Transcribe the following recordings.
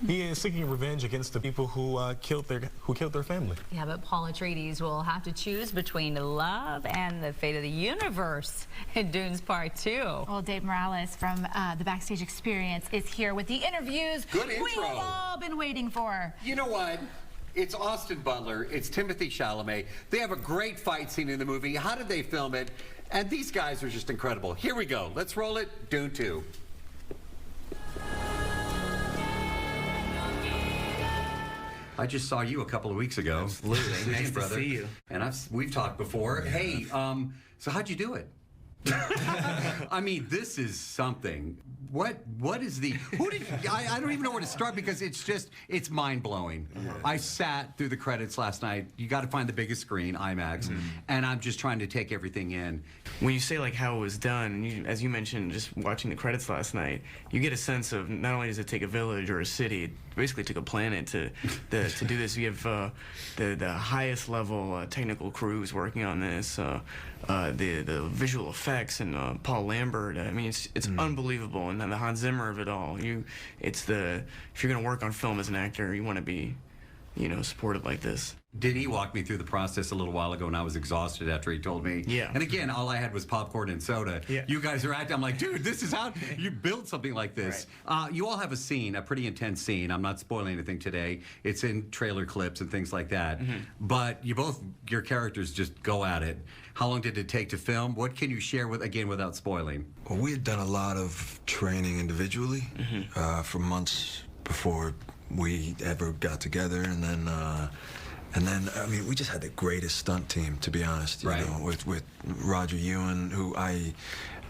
He is seeking revenge against the people who killed their family. Yeah, but Paul Atreides will have to choose between love and the fate of the universe in Dune's Part Two. Well, Dave Morales from the Backstage Experience is here with the interviews we have all been waiting for. You know what? It's Austin Butler, it's Timothy Chalamet. They have a great fight scene in the movie. How did they film it? And these guys are just incredible. Here we go. Let's roll it. Dune 2. I just saw you a couple of weeks ago. Absolutely. Nice to see you. And we've talked before. Yeah. Hey, so how'd you do it? I mean, this is something. What is the, I don't even know where to start because it's mind-blowing. I sat through the credits last night. You got to find the biggest screen, IMAX, and I'm just trying to take everything in. When you say like how it was done, and as you mentioned, just watching the credits last night, you get a sense of not only does it take a village or a city, it basically took a planet to do this. We have the highest level technical crews working on this, the visual effects, and Paul Lambert. I mean, it's unbelievable. And then the Hans Zimmer of it all. If you're going to work on film as an actor, you want to be, supported like this. Did he walk me through the process a little while ago, and I was exhausted after he told me? Yeah. And again, all I had was popcorn and soda. Yeah. You guys are acting. I'm like, dude, this is how you build something like this. Right. You all have a scene, a pretty intense scene. I'm not spoiling anything today. It's in trailer clips and things like that. But your characters just go at it. How long did it take to film? What can you share without spoiling? Well, we had done a lot of training individually for months before we ever got together, and then I mean, we just had the greatest stunt team, to be honest. You know, with Roger Ewan, who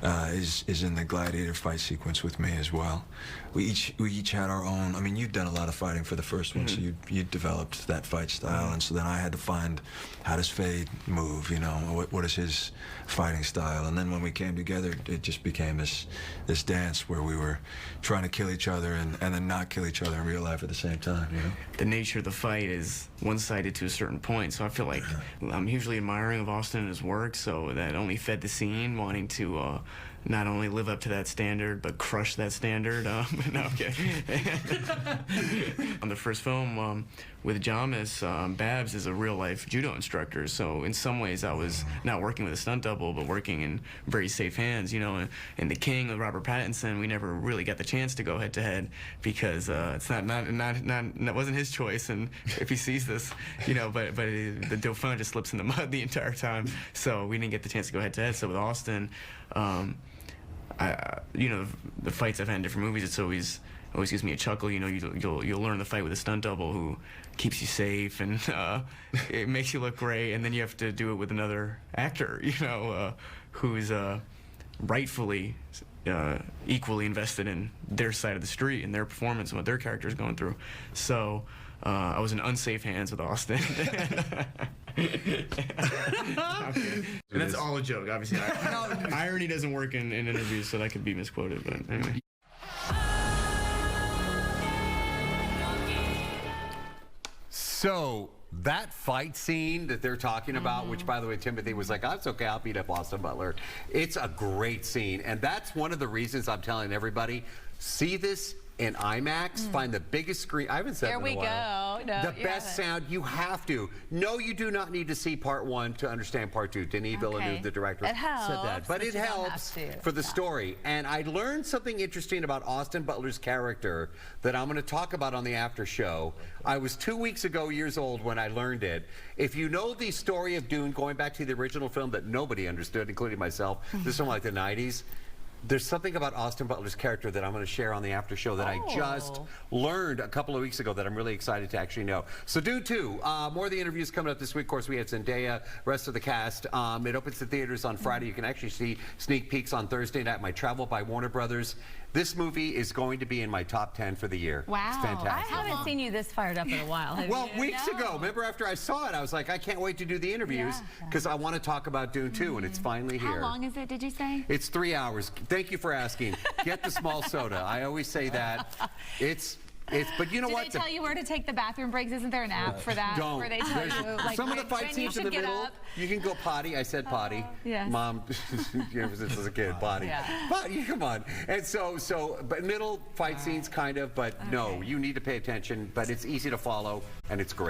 is in the gladiator fight sequence with me as well. We each had our own. I mean, you'd done a lot of fighting for the first one, so you developed that fight style, and so then I had to find how does Faye move. What is his fighting style, and then when we came together, it just became this dance where we were trying to kill each other and then not kill each other in real life at the same time. The nature of the fight is one-sided to a certain point, so I feel like I'm hugely admiring of Austin and his work, so that only fed the scene, wanting to not only live up to that standard, but crush that standard. No, I'm kidding. On the first film with Jamis, Babs is a real-life judo instructor, so in some ways I was not working with a stunt double, but working in very safe hands. In The King with Robert Pattinson, we never really got the chance to go head-to-head because it's that wasn't his choice, and if he sees this, but the Dauphin just slips in the mud the entire time, so we didn't get the chance to go head-to-head. So with Austin, the fights I've had in different movies, it's always gives me a chuckle. You'll learn the fight with a stunt double who keeps you safe and it makes you look great, and then you have to do it with another actor, who's rightfully equally invested in their side of the street and their performance and what their character is going through. So I was in unsafe hands with Austin. Okay. And that's all a joke, obviously. Irony doesn't work in interviews, so that could be misquoted, but anyway. So that fight scene that they're talking about, which, by the way, Timothy was like, "That's okay, I'll beat up Austin Butler." It's a great scene, and that's one of the reasons I'm telling everybody, see this in IMAX, find the biggest screen. I haven't said there it in a while. There we go. No, the best sound. You have to. No, you do not need to see Part 1 to understand Part 2. Denis Villeneuve, the director, it helps, said that. But it helps for the story. And I learned something interesting about Austin Butler's character that I'm going to talk about on the after show. I was 2 weeks ago years old when I learned it. If you know the story of Dune, going back to the original film that nobody understood, including myself, this is from like the 90s. There's something about Austin Butler's character that I'm going to share on the after show that I just learned a couple of weeks ago that I'm really excited to actually know. So Dune 2, more of the interviews coming up this week. Of course, we had Zendaya, rest of the cast. It opens the theaters on Friday. You can actually see sneak peeks on Thursday night. My Travel by Warner Brothers. This movie is going to be in my top 10 for the year. Wow. It's fantastic. I haven't seen you this fired up in a while. Well, weeks ago. Remember after I saw it, I was like, I can't wait to do the interviews because I want to talk about Dune 2, and it's finally here. How long is it, did you say? It's 3 hours. Thank you for asking. Get the small soda. I always say that. It's But you know what? Do they tell you where to take the bathroom breaks? Isn't there an app for that? Don't. Where they tell you, like, some of the fight scenes in the middle, you can go potty. I said potty. Yes. Mom, this was a kid, potty. Yeah. Potty, come on. And but middle fight scenes kind of, but no, you need to pay attention. But it's easy to follow, and it's great.